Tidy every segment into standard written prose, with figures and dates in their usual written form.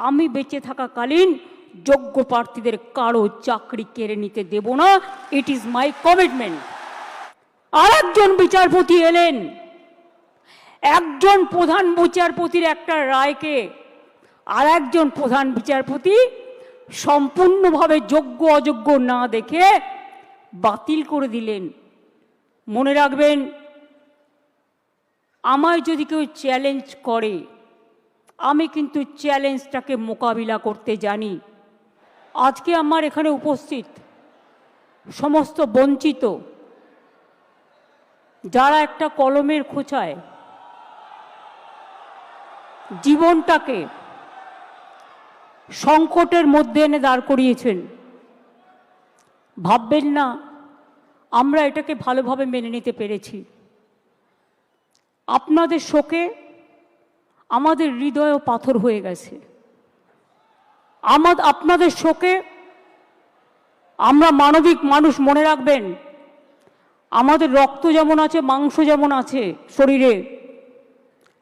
আমি বেঁচে থাকাকালীন যোগ্য প্রার্থীদের কারো চাকরি কেড়ে নিতে দেব না। It is my commitment. আর একজন বিচারপতি এলেন, একজন প্রধান বিচারপতির একটা রায়কে আর একজন প্রধান বিচারপতি সম্পূর্ণভাবে যোগ্য অযোগ্য না দেখে বাতিল করে দিলেন। মনে রাখবেন, আমায় যদি কেউ চ্যালেঞ্জ করে, আমি কিন্তু চ্যালেঞ্জটাকে মোকাবিলা করতে জানি। আজকে আমার এখানে উপস্থিত সমস্ত বঞ্চিত যারা একটা কলমের খোঁচায় জীবনটাকে সংকটের মধ্যে এনে দাঁড় করিয়েছেন, ভাববেন না আমরা এটাকে ভালোভাবে মেনে নিতে পেরেছি। আপনাদের শোকে আমাদের হৃদয়ও পাথর হয়ে গেছে। আপনাদের শোকে আমরা মানবিক মানুষ। মনে রাখবেন, আমাদের রক্ত যেমন আছে, মাংস যেমন আছে শরীরে,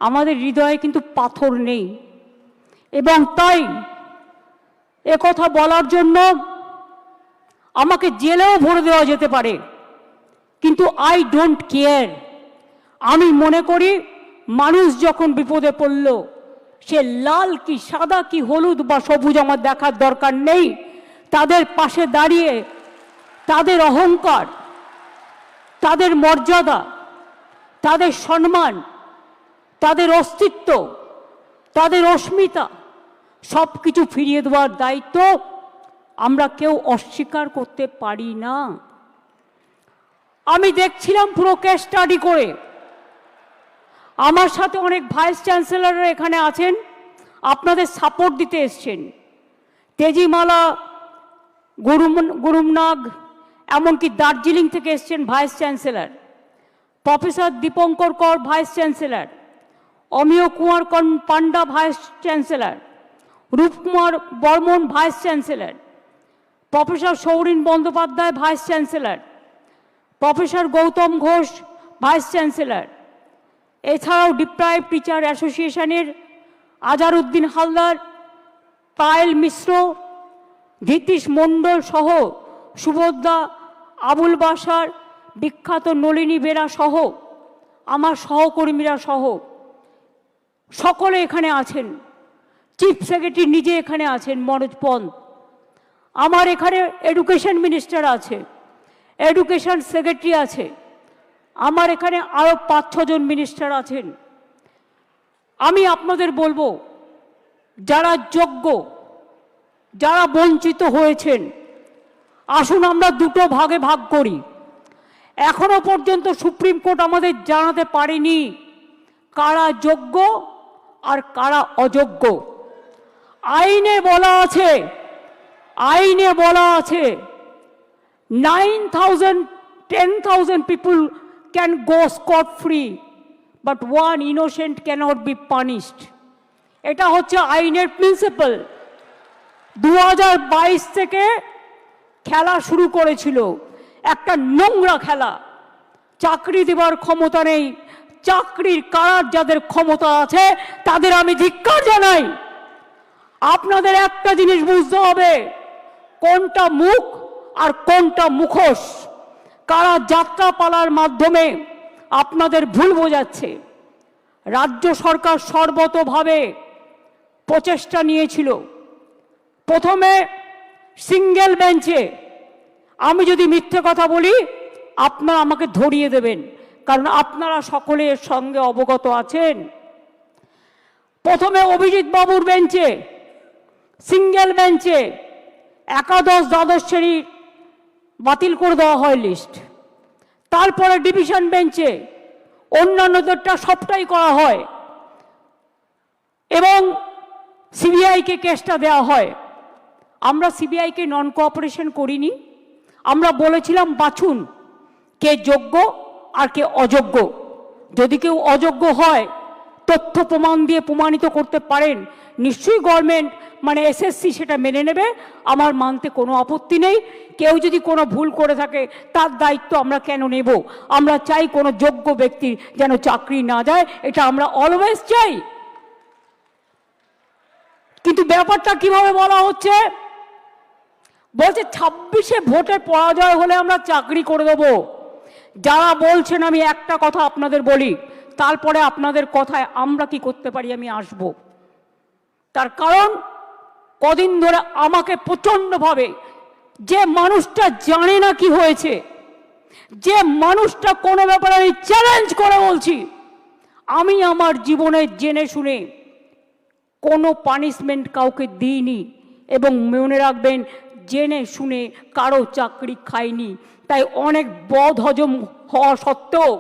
আমাদের হৃদয়ে কিন্তু পাথর নেই। এবং তাই একথা বলার জন্য আমাকে জেলেও ভরে দেওয়া যেতে পারে, কিন্তু আই ডোন্ট কেয়ার। আমি মনে করি মানুষ যখন বিপদে পড়ল, সে লাল কি সাদা কি হলুদ বা সবুজ আমার দেখার দরকার নেই। তাদের পাশে দাঁড়িয়ে তাদের অহংকার, তাদের মর্যাদা, তাদের সম্মান, তাদের অস্তিত্ব, তাদের অস্মিতা সব কিছু ফিরিয়ে দেওয়ার দায়িত্ব আমরা কেউ অস্বীকার করতে পারি না। আমি দেখছিলাম পুরো কেস স্টাডি করে। আমার সাথে অনেক ভাইস চ্যান্সেলররা এখানে আছেন, আপনাদের সাপোর্ট দিতে এসছেন। তেজিমালা, গুরুমনাগ, এমনকি দার্জিলিং থেকে এসছেন vice chancellor, professor Dipankar Kar vice chancellor, Amiya Kumar Panda vice chancellor, Rupkumar Barman vice chancellor, professor Saurin Bandyopadhyay vice chancellor, professor Gautam Ghosh vice chancellor, এছাড়াও ডিপ্রাইভ টিচার অ্যাসোসিয়েশনের আজারউদ্দিন হালদার, পায়েল মিশ্র, ধীতিশ মণ্ডল সহ সুভদ্রা, আবুল বাসার, বিখ্যাত নলিনী বেরা সহ আমার সহকর্মীরা সহ সকলে এখানে আছেন। চিফ সেক্রেটারি নিজে এখানে আছেন মনোজ পন্ত। আমার এখানে এডুকেশন মিনিস্টার আছে, এডুকেশন সেক্রেটারি আছে, আমার এখানে আরও 5-6 জন মিনিস্টার আছেন। আমি আপনাদের বলবো, যারা যোগ্য, যারা বঞ্চিত হয়েছেন, আসুন আমরা দুটো ভাগে ভাগ করি। এখনো পর্যন্ত সুপ্রিম কোর্ট আমাদের জানাতে পারেনি কারা যোগ্য আর কারা অযোগ্য। আইনে বলা আছে 9,000-10,000 people can go scot free, but one innocent cannot be punished. এটা হচ্ছে আইনের প্রিন্সিপাল। 2022 থেকে খেলা শুরু করেছিল, একটা নোংরা খেলা। চাকরি দেওয়ার ক্ষমতা নেই, চাকরির কারার যাদের ক্ষমতা আছে তাদের আমি ধিক্কার জানাই। আপনাদের একটা জিনিস বুঝতে হবে, কোনটা মুখ আর কোনটা মুখোশ। কারা যাত্রাপালার মাধ্যমে আপনাদের ভুল বোঝাচ্ছে। রাজ্য সরকার সর্বতোভাবে প্রচেষ্টা নিয়েছিল। প্রথমে সিঙ্গেল বেঞ্চে, আমি যদি মিথ্যে কথা বলি আপনারা আমাকে ধরিয়ে দেবেন, কারণ আপনারা সকলে এর সঙ্গে অবগত আছেন। প্রথমে অভিজিৎ বাবুর বেঞ্চে, সিঙ্গেল বেঞ্চে একাদশ দ্বাদশ শ্রেণী বাতিল করে দেওয়া হয় লিস্ট। তারপরে ডিভিশন বেঞ্চে অন্যান্যদেরটা সবটাই করা হয় এবং সিবিআইকে কেসটা দেওয়া হয়। আমরা সিবিআইকে নন কোঅপারেশন করিনি। আমরা বলেছিলাম বাছুন কে যোগ্য আর কে অযোগ্য। যদি কেউ অযোগ্য হয়, তথ্য প্রমাণ দিয়ে প্রমাণিত করতে পারেন, নিশ্চয়ই গভর্নমেন্ট মানে এসএসসি সেটা মেনে নেবে। আমার মানতে কোনো আপত্তি নেই। কেউ যদি কোনো ভুল করে থাকে তার দায়িত্ব আমরা কেন নেব? আমরা চাই কোনো যোগ্য ব্যক্তির যেন চাকরি না যায়, এটা আমরা অলওয়েজ চাই। কিন্তু কিন্তু ব্যাপারটা কিভাবে বলা হচ্ছে, বলছে 26-এ ভোটে পরাজয় হলে আমরা চাকরি করে দেব। যারা বলছেন, আমি একটা কথা আপনাদের বলি, তারপরে আপনাদের কথায় আমরা কি করতে পারি আমি আসব। তার কারণ কদিন ধরে আমাকে প্রচণ্ডভাবে, যে মানুষটা জানে না কি হয়েছে, যে মানুষটা কোনো ব্যাপারে আমি চ্যালেঞ্জ করে বলছি, আমি আমার জীবনে জেনে শুনে কোনো পানিশমেন্ট কাউকে দিইনি, এবং মনে রাখবেন জেনে শুনে কারো চাকরি খাইনি। তাই অনেক বদ হজম হওয়া সত্ত্বেও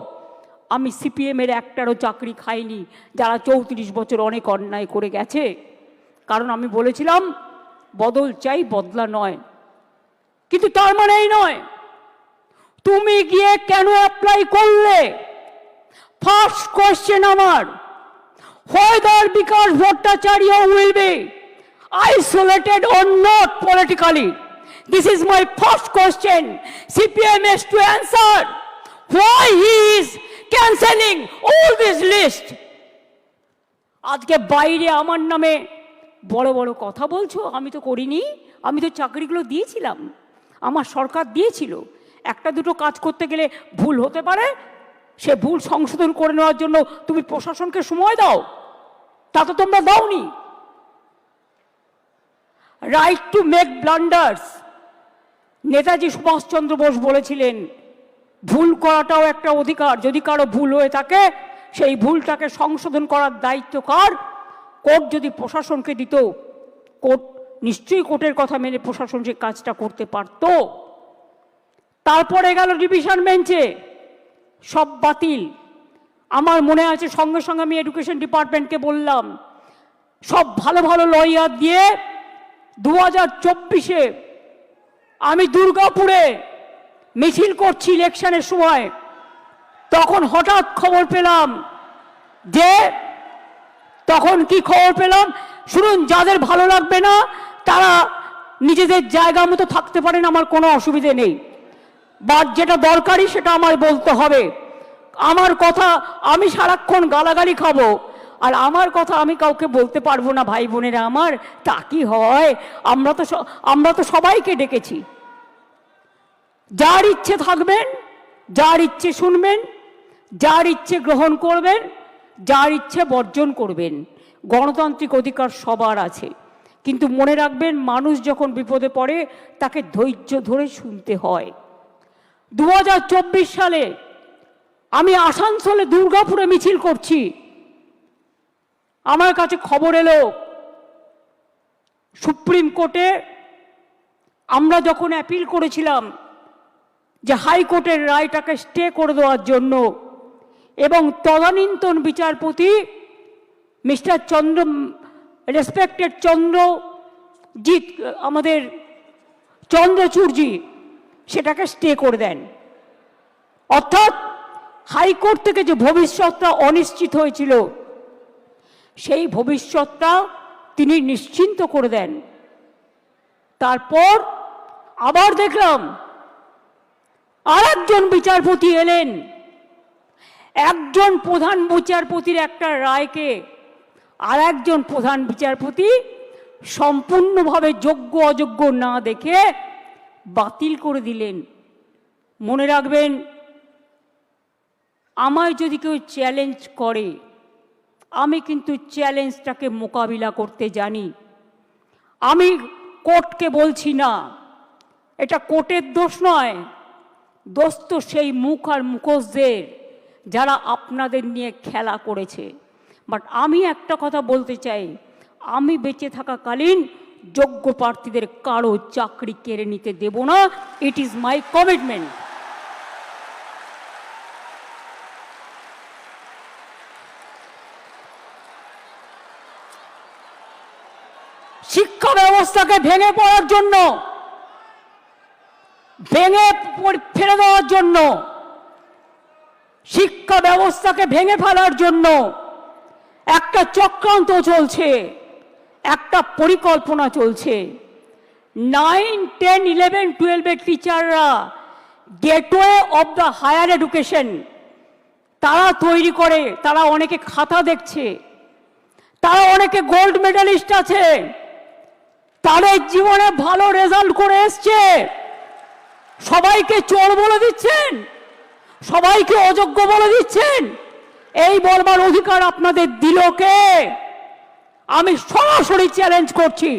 আমি সিপিএমের একটারও চাকরি খাইনি, যারা 34 বছর অনেক অন্যায় করে গেছে। কারণ আমি বলেছিলাম বদল চাই, বদলা নয়। কিন্তু তার মানে এই নয় তুমি গিয়ে কেন অ্যাপ্লাই করলে। ফার্স্ট কোয়েশ্চেন আমার, whether Vikas Bhattacharya will be isolated or not politically. This is my first question. CPM has to answer why he is cancelling all this list. আজকে বাইরে আমার নামে বড় বড় কথা বলছো, আমি তো করিনি, আমি তো চাকরিগুলো দিয়েছিলাম, আমার সরকার দিয়েছিল। একটা দুটো কাজ করতে গেলে ভুল হতে পারে, সে ভুল সংশোধন করে নেওয়ার জন্য তুমি প্রশাসনকে সময় দাও, তা তো তোমরা দাওনি। Right to make blunders, Netaji Subhash Chandra Bose বলেছিলেন ভুল করাটাও একটা অধিকার। যদি কারো ভুল হয়ে থাকে সেই ভুলটাকে সংশোধন করার দায়িত্ব কার? কোর্ট যদি প্রশাসনকে দিত, কোর্ট নিশ্চয়ই কোর্টের কথা মেনে প্রশাসন যে কাজটা করতে পারত। তারপরে গেল ডিভিশন বেঞ্চে, সব বাতিল। আমার মনে আছে সঙ্গে সঙ্গে আমি এডুকেশন ডিপার্টমেন্টকে বললাম, সব ভালো ভালো লয়ার দিয়ে 2024-এ আমি দুর্গাপুরে মিছিল করছি ইলেকশনের সময়। তখন হঠাৎ খবর পেলাম যে, তখন কি খবর পেলাম শুনুন, যাদের ভালো লাগবে না তারা নিজেদের জায়গা মতো থাকতে পারেন, আমার কোনো অসুবিধে নেই, বাট যেটা দরকারি সেটা আমার বলতে হবে। আমার কথা আমি সারাক্ষণ গালাগালি খাবো, আর আমার কথা আমি কাউকে বলতে পারবো না ভাই বোনেরা আমার, তা কি হয়? আমরা তো সবাইকে ডেকেছি। যার ইচ্ছে থাকবেন, যার ইচ্ছে শুনবেন, যার ইচ্ছে গ্রহণ করবেন, যার ইচ্ছে বর্জন করবেন। গণতান্ত্রিক অধিকার সবার আছে, কিন্তু মনে রাখবেন মানুষ যখন বিপদে পড়ে তাকে ধৈর্য ধরে শুনতে হয়। 2024 সালে আমি আসানসোলে দুর্গাপুরে মিছিল করছি, আমার কাছে খবর এলো সুপ্রিম কোর্টে আমরা যখন অ্যাপিল করেছিলাম যে হাইকোর্টের রায়টাকে স্টে করে দেওয়ার জন্য, এবং তদানীন্তন বিচারপতি মিস্টার রেসপেক্টেড চন্দ্রজিৎ, আমাদের চন্দ্রচূড়জি সেটাকে স্টে করে দেন। অর্থাৎ হাইকোর্ট থেকে যে ভবিষ্যৎটা অনিশ্চিত হয়েছিল সেই ভবিষ্যৎটা তিনি নিশ্চিন্ত করে দেন। তারপর আবার দেখলাম আরেকজন বিচারপতি এলেন, একজন প্রধান বিচারপতির একটা রায়কে আর একজন প্রধান বিচারপতি সম্পূর্ণভাবে যোগ্য অযোগ্য না দেখে বাতিল করে দিলেন। মনে রাখবেন, আমায় যদি কেউ চ্যালেঞ্জ করে, আমি কিন্তু চ্যালেঞ্জটাকে মোকাবিলা করতে জানি। আমি কোর্টকে বলছি না, এটা কোর্টের দোষ নয়, দোষ তো সেই মুখ আর মুখোশদের যারা আপনাদের নিয়ে খেলা করেছে। বাট আমি একটা কথা বলতে চাই, আমি বেঁচে থাকাকালীন যোগ্য প্রার্থীদের কারো চাকরি কেড়ে নিতে দেব না। It is my commitment. শিক্ষা ব্যবস্থাকে ভেঙে পড়ার জন্য, ভেঙে ফেলে দেওয়ার জন্য, শিক্ষা ব্যবস্থাকে ভেঙে ফেলার জন্য একটা চক্রান্ত চলছে, একটা পরিকল্পনা চলছে। 9, 10, 11, 12 টিচাররা gateway of the higher education তারা তৈরি করে। তারা অনেকে খাতা দেখছে, তারা অনেকে গোল্ড মেডালিস্ট আছে, তাদের জীবনে ভালো রেজাল্ট করে এসছে, সবাইকে চোর বলে দিচ্ছেন, সবাইকে অযোগ্য বলে দিচ্ছেন। এই বলবার অধিকার আপনাদের দিল কে? আমি সরাসরি চ্যালেঞ্জ করছি।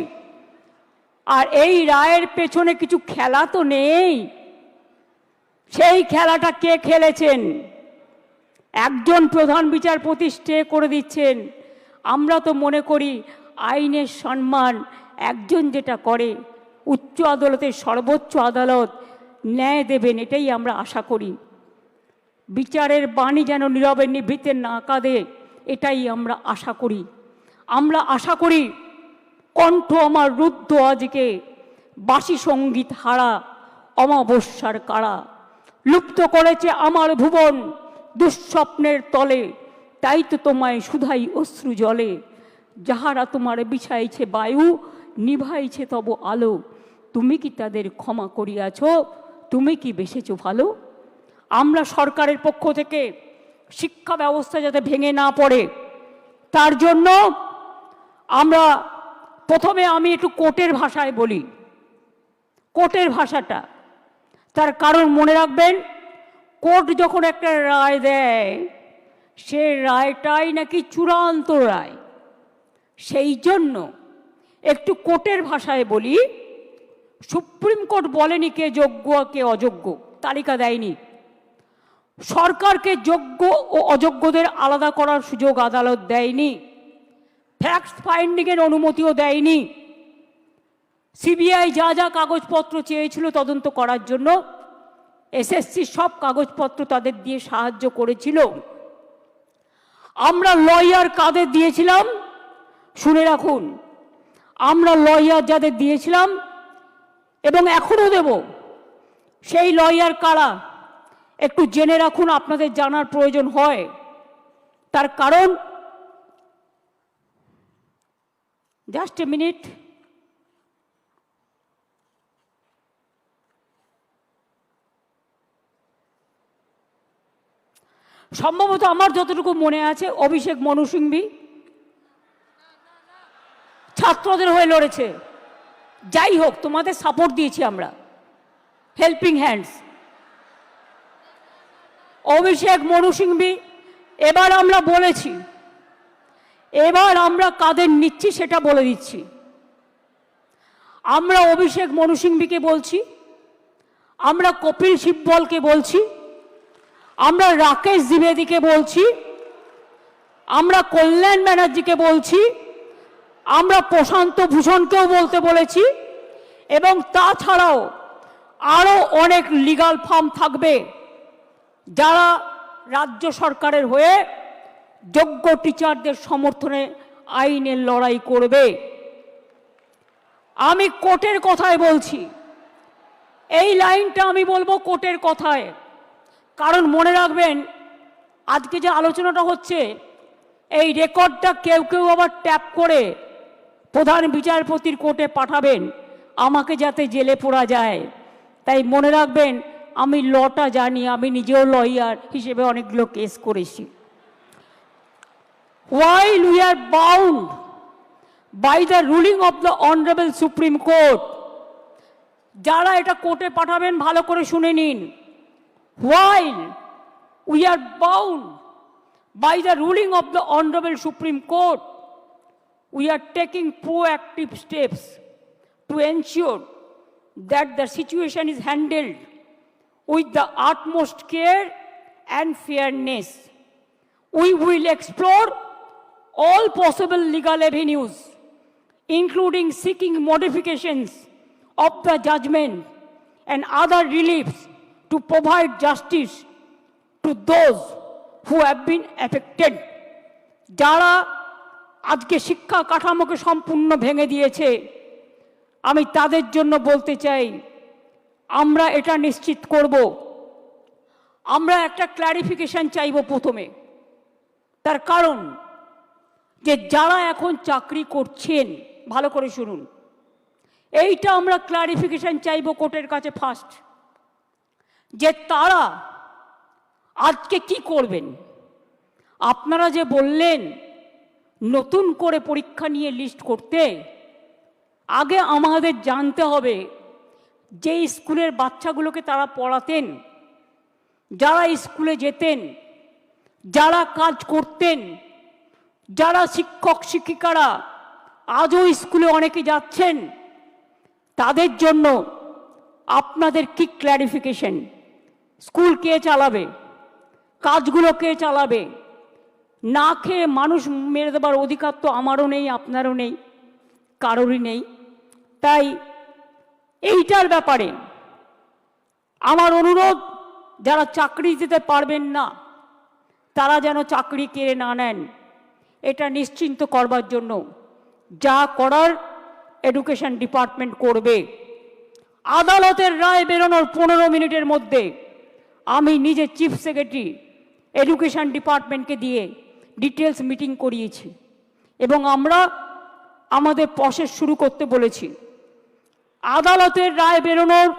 আর এই রায়ের পেছনে কিছু খেলা তো নেই। সেই খেলাটা কে খেলেছেন? একজন প্রধান বিচারপতি স্টে করে দিচ্ছেন। আমরা তো মনে করি আইনের সম্মান একজন যেটা করে, উচ্চ আদালতের সর্বোচ্চ আদালত ন্যায় দেবেন, এটাই আমরা আশা করি। বিচারের বাণী যেন নীরবে নিভৃতে না কাঁদে, এটাই আমরা আশা করি। আমরা আশা করি কণ্ঠ আমার রুদ্ধ আজকে, বাসি সঙ্গীত হারা অমাবস্যার কারা। লুপ্ত করেছে আমার ভুবন দুঃস্বপ্নের তলে, তাই তো তোমায় শুধাই অশ্রু জলে। যাহারা তোমার বিছাইছে বায়ু, নিভাইছে তব আলো, তুমি কি তাদের ক্ষমা করিয়াছ? তুমি কি বেসেছ ভালো? আমরা সরকারের পক্ষ থেকে শিক্ষা ব্যবস্থা যাতে ভেঙে না পড়ে, তার জন্য আমরা প্রথমে আমি একটু কোর্টের ভাষায় বলি। কোর্টের ভাষাটা, তার কারণ মনে রাখবেন, কোর্ট যখন একটা রায় দেয়, সে রায়টাই নাকি চূড়ান্ত রায়। সেই জন্য একটু কোর্টের ভাষায় বলি। সুপ্রিম কোর্ট বলেনি কে যোগ্য কে অযোগ্য, তালিকা দেয়নি। সরকারকে যোগ্য ও অযোগ্যদের আলাদা করার সুযোগ আদালত দেয়নি। ফ্যাক্ট ফাইন্ডিংয়ের অনুমতিও দেয়নি। সিবিআই যা যা কাগজপত্র চেয়েছিল তদন্ত করার জন্য, এসএসসি সব কাগজপত্র তাদের দিয়ে সাহায্য করেছিল। আমরা লয়ার কাদের দিয়েছিলাম শুনে রাখুন। আমরা লয়ার যাদের দিয়েছিলাম এবং এখনও দেব, সেই লয়ার কারা একটু জেনে রাখুন, আপনাদের জানার প্রয়োজন হয়। তার কারণ, জাস্ট এ মিনিট, সম্ভবত আমার যতটুকু মনে আছে অভিষেক মনু সিংভি ছাত্রদের হয়ে লড়েছে। যাই হোক, তোমাদের সাপোর্ট দিয়েছি আমরা, হেল্পিং হ্যান্ডস। অভিষেক মনু সিংভি, এবার আমরা বলেছি, এবার আমরা কাদের নিচ্ছি সেটা বলে দিচ্ছি। আমরা অভিষেক মনু সিংভিকে বলছি, আমরা কপিল সিব্বলকে বলছি, আমরা রাকেশ দ্বিবেদীকে বলছি, আমরা কল্যাণ ব্যানার্জিকে বলছি, আমরা প্রশান্ত ভূষণকেও বলতে বলেছি, এবং তাছাড়াও আরও অনেক লিগাল ফার্ম থাকবে যারা রাজ্য সরকারের হয়ে যোগ্য টিচারদের সমর্থনে আইনের লড়াই করবে। আমি কোর্টের কথায় বলছি, এই লাইনটা আমি বলবো কোর্টের কথায়। কারণ মনে রাখবেন, আজকে যে আলোচনাটা হচ্ছে, এই রেকর্ডটা কেউ কেউ আবার ট্যাপ করে প্রধান বিচারপতির কোর্টে পাঠাবেন, আমাকে যাতে জেলে পড়া যায়। তাই মনে রাখবেন, আমি লটা জানি, আমি নিজেও লয়ার হিসেবে অনেকগুলো কেস করেছি। While we are bound by the ruling of the Honorable Supreme Court, যারা এটা কোর্টে পাঠাবেন ভালো করে শুনে নিন। While we are bound by the ruling of the Honorable Supreme Court, we are taking proactive steps to ensure that the situation is handled with the utmost care and fairness. We will explore all possible legal avenues, including seeking modifications of the judgment and other reliefs to provide justice to those who have been affected. যারা আজকে শিক্ষা কাঠামোকে সম্পূর্ণ ভেঙে দিয়েছে, আমি তাদের জন্য বলতে চাই, আমরা এটা নিশ্চিত করব। আমরা একটা ক্ল্যারিফিকেশন চাইব প্রথমে। তার কারণ, যে যারা এখন চাকরি করছেন, ভালো করে শুনুন, এইটা আমরা ক্ল্যারিফিকেশন চাইব কোর্টের কাছে ফার্স্ট, যে তারা আজকে কি করবেন। আপনারা যে বললেন নতুন করে পরীক্ষা নিয়ে লিস্ট করতে, আগে আমাদের জানতে হবে যে স্কুলের বাচ্চাগুলোকে তারা পড়াতেন, যারা স্কুলে যেতেন, যারা কাজ করতেন, যারা শিক্ষক শিক্ষিকারা আজও স্কুলে অনেকে যাচ্ছেন, তাদের জন্য আপনাদের কি ক্ল্যারিফিকেশন? স্কুল কে চালাবে? কাজগুলো কে চালাবে? না খেয়ে মানুষ মেরে দেবার অধিকার তো আমারও নেই, আপনারও নেই, কারোরই নেই। তাই এইটার ব্যাপারে আমার অনুরোধ, যারা চাকরি দিতে পারবেন না তারা যেন চাকরি কেড়ে না নেন, এটা নিশ্চিন্ত করবার জন্য যা করার এডুকেশন ডিপার্টমেন্ট করবে। আদালতের রায় বেরোনোর 15 মিনিটের মধ্যে আমি নিজে চিফ সেক্রেটারি এডুকেশন ডিপার্টমেন্টকে দিয়ে ডিটেলস মিটিং করিয়েছি এবং আমরা আমাদের প্রসেস শুরু করতে বলেছি। আদালতের রায় বেরোনোর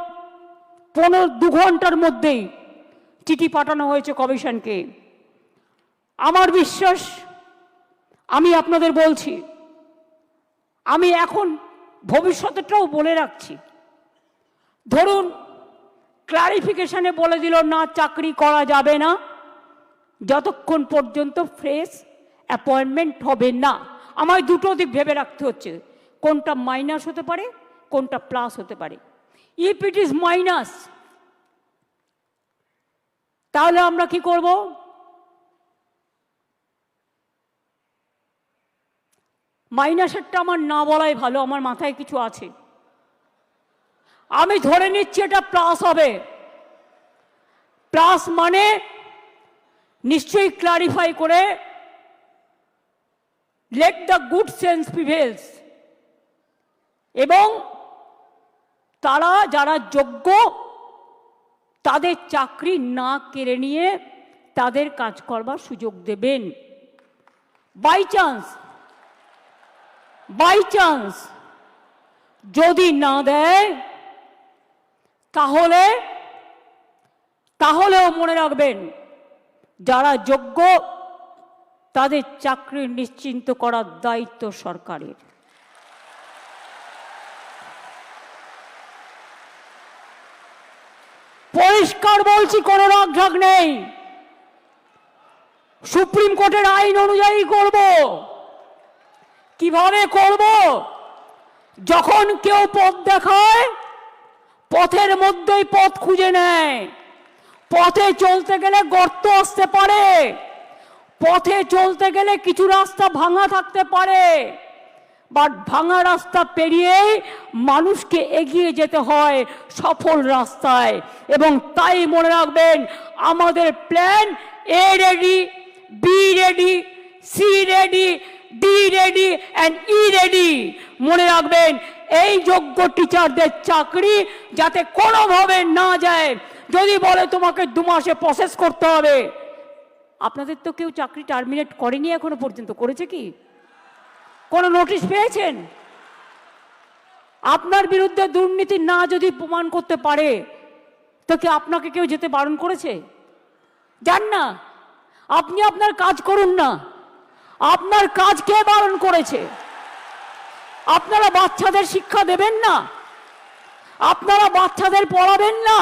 2 ঘন্টার মধ্যেই চিঠি পাঠানো হয়েছে কমিশনকে। আমার বিশ্বাস, আমি আপনাদের বলছি, আমি এখন ভবিষ্যতেরটাও বলে রাখছি, ধরুন ক্লারিফিকেশনে বলে দিল না চাকরি করা যাবে না যতক্ষণ পর্যন্ত ফ্রেশ অ্যাপয়েন্টমেন্ট হবে না। আমায় দুটো দিক ভেবে রাখতে হচ্ছে, কোনটা মাইনাস হতে পারে, কোনটা প্লাস হতে পারে। ইফ ইট ইজ মাইনাস, তাহলে আমরা কি করব? মাইনাসেরটা আমার না বলাই ভালো, আমার মাথায় কিছু আছে। আমি ধরে নিচ্ছি এটা প্লাস হবে। প্লাস মানে নিশ্চয়ই ক্লারিফাই করে let the good sense prevails, এবং তারা যারা যোগ্য তাদের চাকরি না কেড়ে নিয়ে তাদের কাজ করবার সুযোগ দেবেন। বাই চান্স যদি না দেয় তাহলেও মনে রাখবেন, যারা যোগ্য তাদের চাকরি নিশ্চিন্ত করার দায়িত্ব সরকারের। পরিষ্কার বলছি, কোনো রাগঢাক নেই। সুপ্রিম কোর্টের আইন অনুযায়ী করব। কিভাবে করব? যখন কেউ পথ দেখায়, পথের মধ্যেই পথ খুঁজে নেয়। পথে চলতে গেলে গর্ত আসতে পারে, পথে চলতে গেলে কিছু রাস্তা ভাঙা থাকতে পারে, বাট ভাঙা রাস্তা পেরিয়েই মানুষকে এগিয়ে যেতে হয় সফল রাস্তায়। এবং তাই মনে রাখবেন, আমাদের plan A ready, B ready, C ready, D ready and E ready. মনে রাখবেন, এই যোগ্য টিচারদের চাকরি যাতে কোনোভাবে না যায়। যদি বলে তোমাকে 2 মাসে প্রসেস করতে হবে, আপনাদের তো কেউ চাকরি টার্মিনেট করেনি এখনো পর্যন্ত, করেছে কি? কোনো নোটিশ পেয়েছেন? আপনার বিরুদ্ধে দুর্নীতি না যদি প্রমাণ করতে পারে তো কি আপনাকে কেউ যেতে বারণ করেছে? যান না, আপনি আপনার কাজ করুন না। আপনার কাজ কে বারণ করেছে? আপনারা বাচ্চাদের শিক্ষা দেবেন না? আপনারা বাচ্চাদের পড়াবেন না?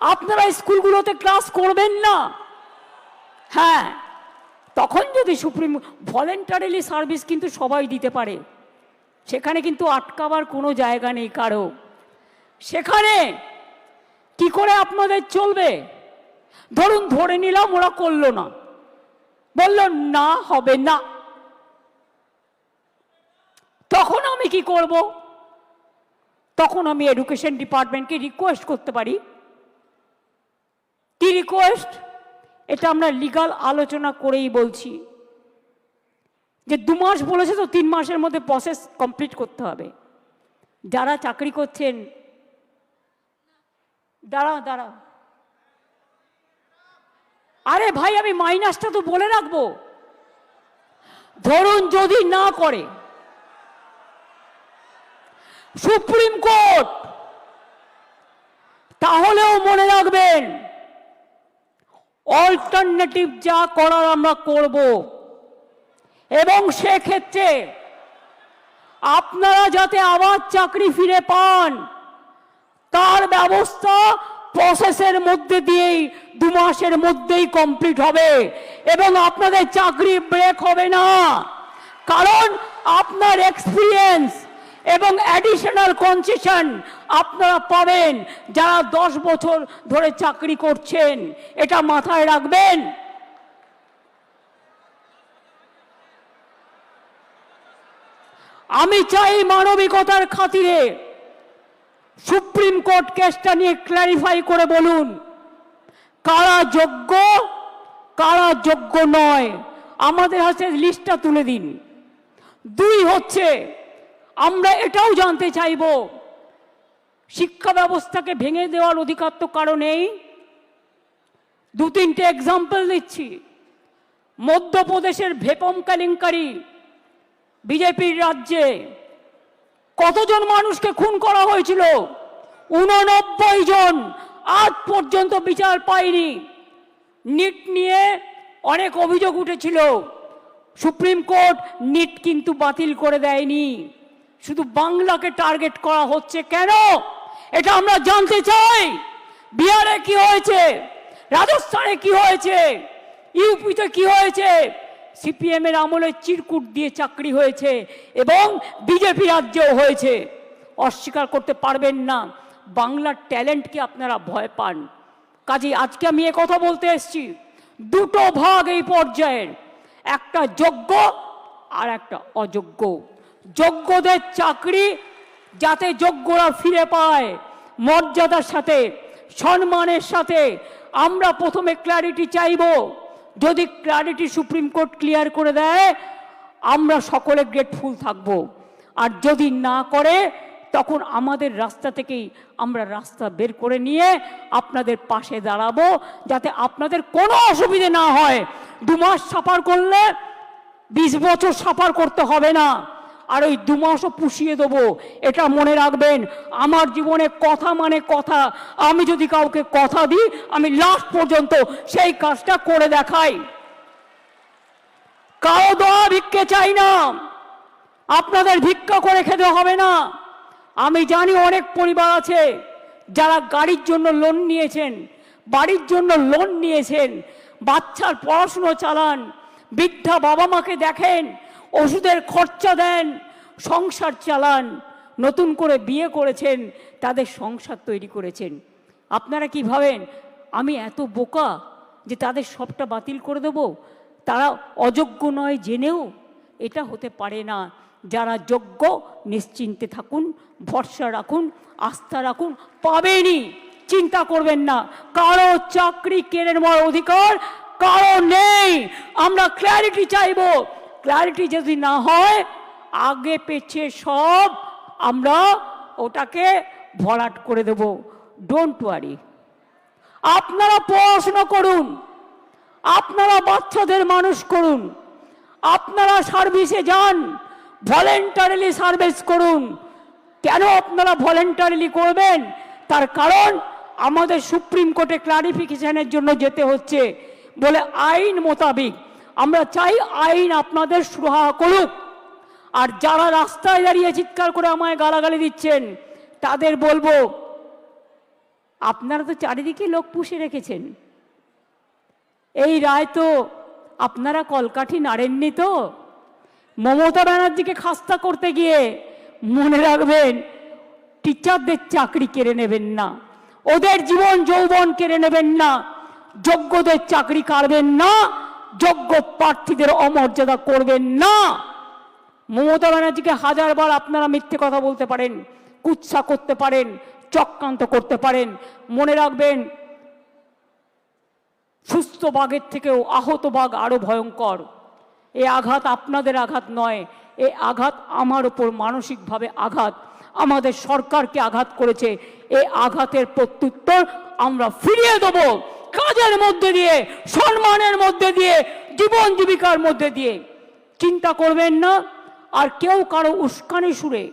আপনারা স্কুলগুলোতে ক্লাস করবেন না? হ্যাঁ, তখন যদি সুপ্রিম ভলেন্টারিলি সার্ভিস কিন্তু সবাই দিতে পারে, সেখানে কিন্তু আটকাবার কোনো জায়গা নেই কারো। সেখানে কি করে আপনাদের চলবে? ধরুন ধরে নিলাম ওরা করলো না, বলল না হবে না, তখন আমি কি করব? তখন আমি এডুকেশন ডিপার্টমেন্টকে রিকোয়েস্ট করতে পারি। কি রিকোয়েস্ট? এটা আমরা লিগাল আলোচনা করেই বলছি যে 2 মাস বলেছে তো 3 মাসের মধ্যে প্রসেস কমপ্লিট করতে হবে। যারা চাকরি করছেন, দাঁড়া, আরে ভাই আমি মাইনাসটা তো বলে রাখবো। ধরুন যদি না করে সুপ্রিম কোর্ট, তাহলেও মনে রাখবেন অল্টারনেটিভ যা করার আমরা করব। এবং সেক্ষেত্রে আপনারা যাতে আবার চাকরি ফিরে পান তার ব্যবস্থা প্রসেসের মধ্যে দিয়েই 2 মাসের মধ্যেই কমপ্লিট হবে এবং আপনাদের চাকরি ব্রেক হবে না, কারণ আপনার এক্সপিরিয়েন্স এবং অ্যাডিশনাল কনসেশন আপনারা পাবেন যারা 10 বছর ধরে চাকরি করছেন। এটা মাথায় রাখবেন। আমি চাই মানবিকতার খাতিরে সুপ্রিম কোর্ট কেসটা নিয়ে ক্ল্যারিফাই করে বলুন কারা যোগ্য কারা যোগ্য নয়, আমাদের হাতে লিস্টটা তুলে দিন। 2 হচ্ছে আমরা এটাও জানতে চাইব শিক্ষা ব্যবস্থাকে ভেঙে দেওয়ার অধিকার তো কারো নেই। 2-3টে এক্সাম্পল দিচ্ছি। মধ্যপ্রদেশের ভেপম কেলেঙ্কারি, বিজেপির রাজ্যে কতজন মানুষকে খুন করা হয়েছিল? 89 জন, আজ পর্যন্ত বিচার পায়নি। নিট নিয়ে অনেক অভিযোগ উঠেছিল, সুপ্রিম কোর্ট নিট কিন্তু বাতিল করে দেয়নি। শুধু বাংলাকে টার্গেট করা হচ্ছে কেন, এটা আমরা জানতে চাই। বিহারে কি হয়েছে, রাজস্থানে কি হয়েছে, ইউপিতে কি হয়েছে? সিপিএম এর আমলে চিরকুট দিয়ে চাকরি হয়েছে এবং বিজেপি রাজ্যেও হয়েছে। অস্বীকার করতে পারবেন না। বাংলার ট্যালেন্টকে আপনারা ভয় পান। কাজে আজকে আমি কথা বলতে এসেছি, 2টো ভাগ এই পর্যায়ের, একটা যোগ্য আর একটা অযোগ্য। যোগ্যদের চাকরি যাতে যোগ্যরা ফিরে পায় মর্যাদার সাথে, সম্মানের সাথে, আমরা প্রথমে ক্ল্যারিটি চাইব। যদি ক্ল্যারিটি সুপ্রিম কোর্ট ক্লিয়ার করে দেয় আমরা সকলে গ্রেটফুল থাকব, আর যদি না করে তখন আমাদের রাস্তা থেকেই আমরা রাস্তা বের করে নিয়ে আপনাদের পাশে দাঁড়াবো, যাতে আপনাদের কোনো অসুবিধে না হয়। 2 মাস সাফার করলে 20 বছর সাফার করতে হবে না, আর ওই 2 মাসও পুষিয়ে দেবো। এটা মনে রাখবেন। আমার জীবনে কথা মানে কথা। আমি যদি কাউকে কথা দিই আমি লাস্ট পর্যন্ত সেই কাজটা করে দেখাই। কারো দোয়া ভিক্ষে চাই না, আপনাদের ভিক্ষা করে খেতে হবে না। আমি জানি অনেক পরিবার আছে যারা গাড়ির জন্য লোন নিয়েছেন, বাড়ির জন্য লোন নিয়েছেন, বাচ্চার পড়াশুনো চালান, বৃদ্ধা বাবা মাকে দেখেন, ওষুধের খরচা দেন, সংসার চালান, নতুন করে বিয়ে করেছেন, তাদের সংসার তৈরি করেছেন। আপনারা কি ভাবেন আমি এত বোকা যে তাদের সবটা বাতিল করে দেব? তারা অযোগ্য নয় জেনেও? এটা হতে পারে না। যারা যোগ্য নিশ্চিন্তে থাকুন, ভরসা রাখুন, আস্থা রাখুন, পাবেনই, চিন্তা করবেন না। কারো চাকরি কেড়ে নেওয়ার অধিকার কারো নেই। আমরা ক্ল্যারিটি চাইব। ক্ল্যারিটি যদি না হয় আগে পেছে সব আমরা ওটাকে ভরাট করে দেব। Don't worry. আপনারা পড়াশোনা করুন, আপনারা বাচ্চাদের মানুষ করুন, আপনারা সার্ভিসে যান, ভলেন্টারিলি সার্ভিস করুন। কেন আপনারা ভলেন্টারিলি করবেন? তার কারণ আমাদের সুপ্রিম কোর্টে ক্লারিফিকেশনের জন্য যেতে হচ্ছে বলে আইন মোতাবেক আমরা চাই আইন আপনাদের সুরাহা করুক। আর যারা রাস্তায় দাঁড়িয়ে চিৎকার করে আমায় গালাগালি দিচ্ছেন তাদের বলবো, আপনারা তো চারিদিকে লোক পুষে রেখেছেন। এই রায় তো আপনারা কলকাঠি নাড়েননি তো। মমতা ব্যানার্জিকে খাস্তা করতে গিয়ে মনে রাখবেন টিচারদের চাকরি কেড়ে নেবেন না, ওদের জীবন যৌবন কেড়ে নেবেন না, যোগ্যদের চাকরি কাড়বেন না, যোগ্য প্রার্থীদের অমর্যাদা করবেন না। মমতা ব্যানার্জিকে 1000বার আপনারা মিথ্যে কথা বলতে পারেন, কুৎসা করতে পারেন, চক্রান্ত করতে পারেন। মনে রাখবেন সুস্থ বাঘের থেকেও আহত বাঘ আরো ভয়ঙ্কর। এই আঘাত আপনাদের আঘাত নয়, এই আঘাত আমার ওপর মানসিকভাবে আঘাত, আমাদের সরকারকে আঘাত করেছে। এই আঘাতের প্রত্যুত্তর আমরা ফিরিয়ে দেব কাজের মধ্যে দিয়ে, সম্মানের মধ্যে দিয়ে, জীবন জীবিকার মধ্যে দিয়ে। চিন্তা করবেন না। আর কেউ কারো উস্কানি সুরে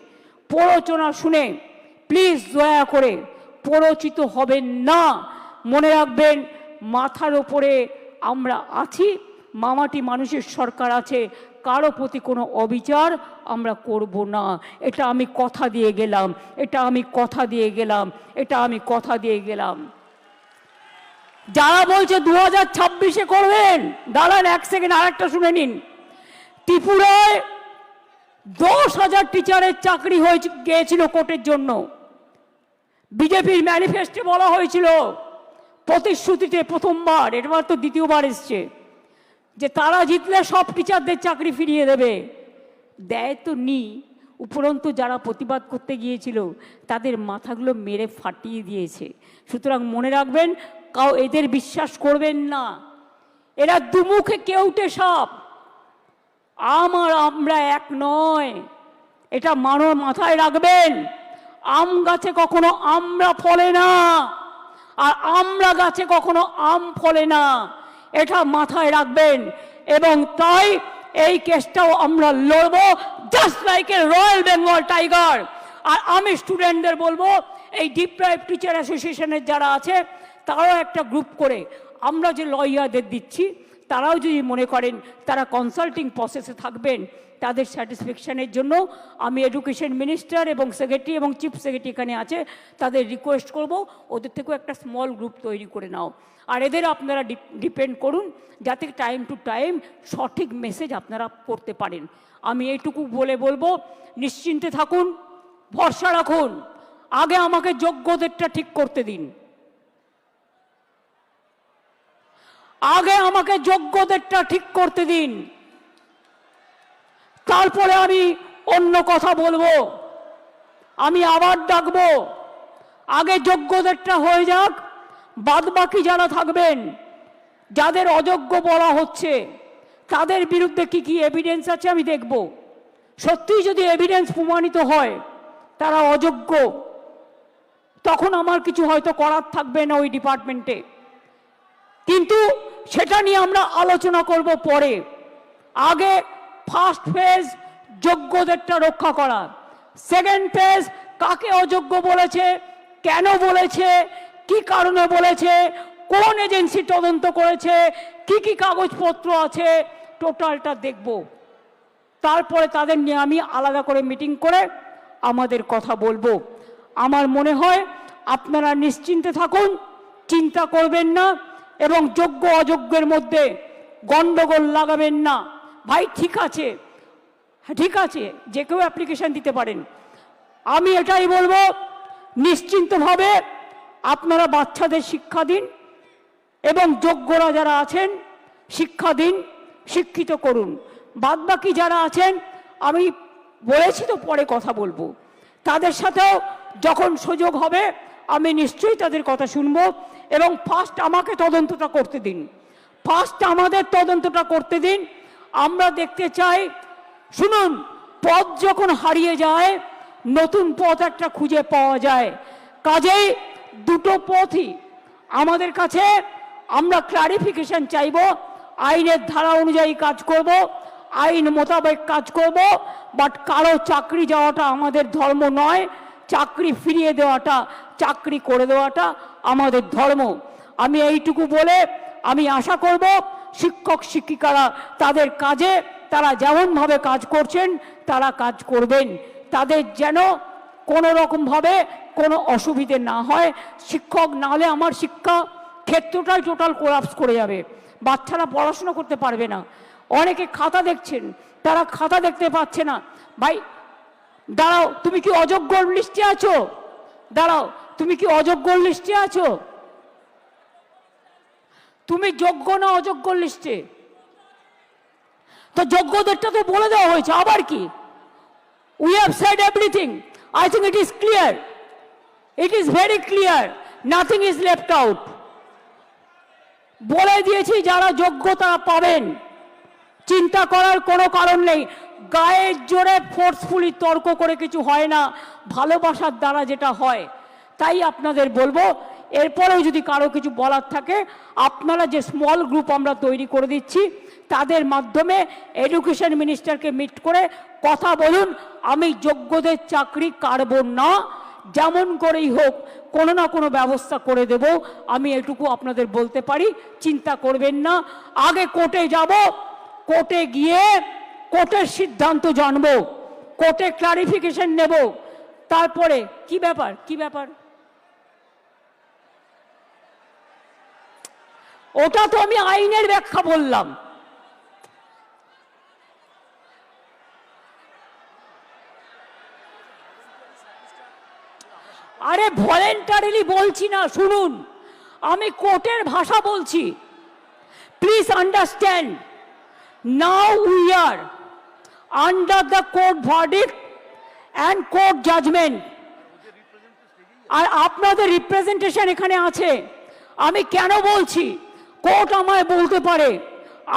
প্ররোচনা শুনে প্লিজ দয়া করে প্ররোচিত হবেন না। মনে রাখবেন মাথার ওপরে আমরা আছি, মামাটি মানুষের সরকার আছে, কারো প্রতি কোনো অবিচার আমরা করব না। এটা আমি কথা দিয়ে গেলাম, এটা আমি কথা দিয়ে গেলাম, এটা আমি কথা দিয়ে গেলাম। যারা বলছে 2026-এ করবেন, দাঁড়ান এক সেকেন্ড, আরেকটা শুনে নিন। ত্রিপুরায় 10,000 টিচারের চাকরি হয়ে গিয়েছিল কোর্টের জন্য। বিজেপির ম্যানিফেস্টে বলা হয়েছিল, প্রতিশ্রুতিতে প্রথমবার, এবার তো দ্বিতীয়বার এসছে, যে তারা জিতলে সব টিচারদের চাকরি ফিরিয়ে দেবে। দেয় তো নি, উপরন্তু যারা প্রতিবাদ করতে গিয়েছিল তাদের মাথাগুলো মেরে ফাটিয়ে দিয়েছে। সুতরাং মনে রাখবেন, এদের বিশ্বাস করবেন না, এরা দুমুখে কেউটে সাপ। আমরা এক নয়, এটা মাথায় রাখবেন। আম গাছে কখনো আমরা ফলে না, আর আমরা গাছে কখনো আম ফলে না, এটা মাথায় রাখবেন। এবং তাই এই কেসটাও আমরা লড়বো, just like a royal Bengal tiger. আর আমি স্টুডেন্টদের বলবো, এই ডিপ্রাইভ টিচার অ্যাসোসিয়েশনের যারা আছে তারাও একটা গ্রুপ করে, আমরা যে লয়ারদের দিচ্ছি তারাও যদি মনে করেন তারা কনসাল্টিং প্রসেসে থাকবেন, তাদের স্যাটিসফ্যাকশানের জন্য আমি এডুকেশন মিনিস্টার এবং সেক্রেটারি এবং চিফ সেক্রেটারি এখানে আছে, তাদের রিকোয়েস্ট করব ওদের থেকেও একটা স্মল গ্রুপ তৈরি করে নাও। আর এদের আপনারা ডিপেন্ড করুন যাতে টাইম টু টাইম সঠিক মেসেজ আপনারা করতে পারেন। আমি এইটুকু বলবো, নিশ্চিন্তে থাকুন, ভরসা রাখুন। আগে আমাকে যোগ্যদেরটা ঠিক করতে দিন, আগে আমাকে যোগ্যদেরটা ঠিক করতে দিন, তারপরে আমি অন্য কথা বলবো, আমি আবার ডাকবো। আগে যোগ্যদেরটা হয়ে যাক, বাদ বাকি যারা থাকবেন, যাদের অযোগ্য বলা হচ্ছে তাদের বিরুদ্ধে কি কি এভিডেন্স আছে আমি দেখব। সত্যিই যদি এভিডেন্স প্রমাণিত হয় তারা অযোগ্য, তখন আমার কিছু হয়তো করার থাকবে না ওই ডিপার্টমেন্টে, কিন্তু সেটা নিয়ে আমরা আলোচনা করব পরে। আগে ফার্স্ট ফেজ যোগ্যদেরটা রক্ষা করা, সেকেন্ড ফেজ কাকে অযোগ্য বলেছে, কেন বলেছে, কি কারণে বলেছে, কোন এজেন্সি তদন্ত করেছে, কি কি কাগজপত্র আছে, টোটালটা দেখব। তারপরে তাদের নিয়ে আমি আলাদা করে মিটিং করে আমাদের কথা বলবো। আমার মনে হয় আপনারা নিশ্চিন্তে থাকুন, চিন্তা করবেন না, এবং যোগ্য অযোগ্যের মধ্যে গন্ডগোল লাগাবেন না। ভাই ঠিক আছে, ঠিক আছে, যে কেউ অ্যাপ্লিকেশন দিতে পারেন। আমি এটাই বলবো, নিশ্চিন্তভাবে আপনারা বাচ্চাদের শিক্ষা দিন এবং যোগ্যরা যারা আছেন শিক্ষা দিন, শিক্ষিত করুন। বাদবাকি যারা আছেন আমি বলেছি তো পরে কথা বলবো, তাদের সাথেও যখন সুযোগ হবে আমি নিশ্চয়ই তাদের কথা শুনবো। এবং ফার্স্ট আমাকে তদন্তটা করতে দিন, ফার্স্ট আমাদের তদন্তটা করতে দিন। আমরা দেখতে চাই, শুনুন, পথ যখন হারিয়ে যায় নতুন পথ একটা খুঁজে পাওয়া যায়। কাজেই দুটো পথই আমাদের কাছে, আমরা ক্লারিফিকেশন চাইব, আইনের ধারা অনুযায়ী কাজ করব, আইন মোতাবেক কাজ করব। বাট কারো চাকরি যাওয়াটা আমাদের ধর্ম নয়, চাকরি ফিরিয়ে দেওয়াটা, চাকরি করে দেওয়াটা আমাদের ধর্ম। আমি এইটুকু বলে আমি আশা করব শিক্ষক শিক্ষিকারা তাদের কাজে তারা যেমনভাবে কাজ করছেন তারা কাজ করবেন, তাদের যেন কোনো রকমভাবে কোনো অসুবিধে না হয়। শিক্ষক না হলে আমার শিক্ষা ক্ষেত্রটাই টোটাল কোলাপস করে যাবে, বাচ্চারা পড়াশোনা করতে পারবে না। অনেকে খাতা দেখছেন, তারা খাতা দেখতে পাচ্ছে না। ভাই দাঁড়াও, তুমি কি অযোগ্য লিস্টে আছো? দাঁড়াও, তুমি কি অযোগ্য লিস্টে আছো? তুমি যোগ্য না অযোগ্য লিস্টে? তো যোগ্যদেরটা তো বলে দেওয়া হয়েছে, আবার কি? We have said everything. I think it is clear. It is very clear. Nothing is left out. বলে দিয়েছি যারা যোগ্য তারা পাবেন, চিন্তা করার কোনো কারণ নেই। গায়ের জোরে ফোর্সফুলি তর্ক করে কিছু হয় না, ভালোবাসার দ্বারা যেটা হয়। তাই আপনাদের বলবো, এরপরেও যদি কারো কিছু বলার থাকে, আপনারা যে স্মল গ্রুপ আমরা তৈরি করে দিচ্ছি তাদের মাধ্যমে এডুকেশন মিনিস্টারকে মিট করে কথা বলুন। আমি যোগ্যদের চাকরি কাটব না, যেমন করেই হোক কোনো না কোনো ব্যবস্থা করে দেব, আমি এটুকু আপনাদের বলতে পারি। চিন্তা করবেন না, আগে কোর্টে যাব, কোর্টে গিয়ে কোর্টের সিদ্ধান্ত জানবো, কোর্টে ক্লারিফিকেশন নেব, তারপরে কি ব্যাপার কি ব্যাপার? ওটা তো আমি আইনের ব্যাখ্যা বললাম। আরে ভলেন্টারিলি বলছি না, শুনুন, আমি কোর্টের ভাষা বলছি। Please understand, now we are under the court verdict and court judgment. আর আপনাদের রিপ্রেজেন্টেশন এখানে আছে। আমি কেন বলছি, কোর্ট আমায় বলতে পারে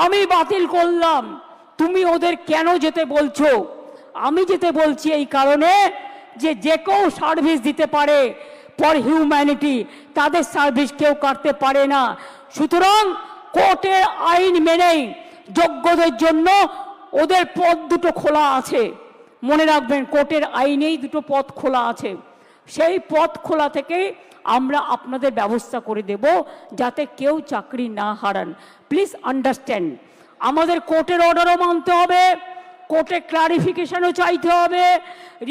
আমি বাতিল করলাম, তুমি ওদের কেন যেতে বলছো? আমি যেতে বলছি এই কারণে যে যে কেউ সার্ভিস দিতে পারে ফর হিউম্যানিটি, তাদের সার্ভিস কেউ করতে পারে না। সুতরাং কোর্টের আইন মেনেই যোগ্যদের জন্য ওদের পথ দুটো খোলা আছে। মনে রাখবেন, কোর্টের আইনেই দুটো পথ খোলা আছে। সেই পথ খোলা থেকেই আমরা আপনাদের ব্যবস্থা করে দেব যাতে কেউ চাকরি না হারান। প্লিজ আন্ডারস্ট্যান্ড, আমাদের কোর্টের অর্ডারও মানতে হবে, কোর্টে ক্লারিফিকেশনও চাইতে হবে,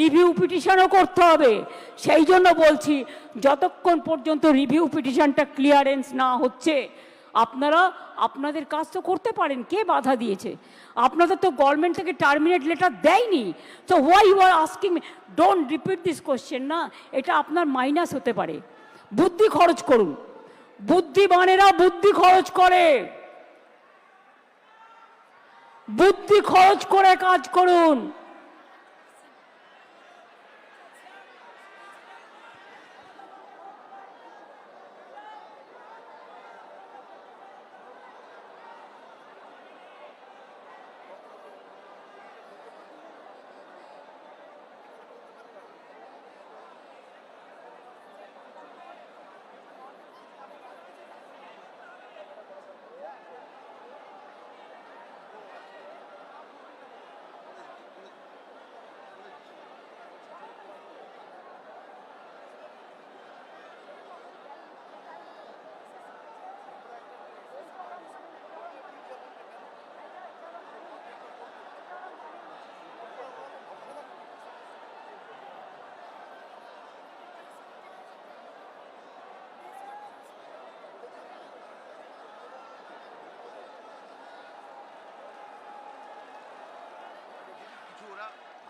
রিভিউ পিটিশনও করতে হবে। সেই জন্য বলছি, যতক্ষণ পর্যন্ত রিভিউ পিটিশনটা ক্লিয়ারেন্স না হচ্ছে আপনারা আপনাদের কাজ তো করতে পারেন। কে বাধা দিয়েছে? আপনাদের তো গভর্নমেন্ট থেকে টার্মিনেট লেটার দেয়নি। So why you are asking me? Don't repeat this question না, এটা আপনার মাইনাস হতে পারে। বুদ্ধি খরচ করুন, বুদ্ধিমানেরা বুদ্ধি খরচ করে, বুদ্ধি খরচ করে কাজ করুন।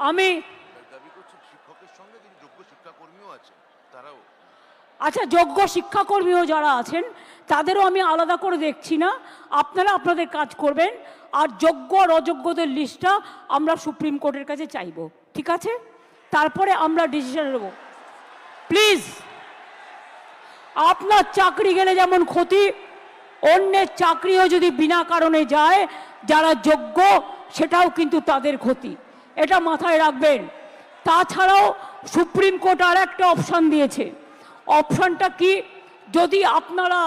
আমি আচ্ছা, যোগ্য শিক্ষাকর্মীও যারা আছেন তাদেরও আমি আলাদা করে দেখছি না, আপনারা আপনাদের কাজ করবেন। আর যোগ্য আর অযোগ্যদের লিস্টটা আমরা সুপ্রিম কোর্টের কাছে চাইব, ঠিক আছে? তারপরে আমরা ডিসিশন নেব। প্লিজ, আপনার চাকরি গেলে যেমন ক্ষতি, অন্যের চাকরিও যদি বিনা কারণে যায় যারা যোগ্য, সেটাও কিন্তু তাদের ক্ষতি, এটা মাথায় রাখবেন। তাছাড়াও সুপ্রিম কোর্ট আর একটা অপশান দিয়েছে। অপশানটা কি? যদি আপনারা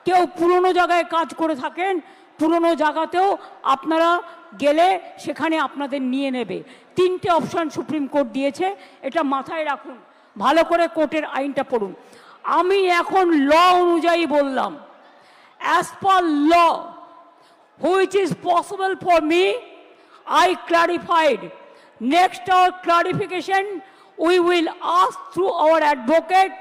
কেউ পুরনো জায়গায় কাজ করে থাকেন, পুরনো জায়গাতেও আপনারা গেলে সেখানে আপনাদের নিয়ে নেবে। তিনটে অপশান সুপ্রিম কোর্ট দিয়েছে, এটা মাথায় রাখুন, ভালো করে কোর্টের আইনটা পড়ুন। আমি এখন ল অনুযায়ী বললাম, as per law which is possible for me, I clarified. Next our clarification, we will ask through our advocate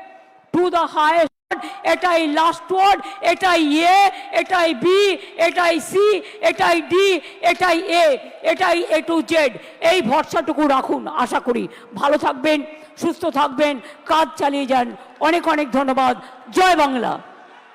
to the highest court. এটাই লাস্ট ওয়ার্ড, এটাই এ, এটাই বি, এটাই সি, এটাই ডি, এটাই এ, এটাই এ টু জেড। এই ভরসাটুকু রাখুন। আশা করি ভালো থাকবেন, সুস্থ থাকবেন, কাজ চালিয়ে যান। অনেক অনেক ধন্যবাদ। জয় বাংলা।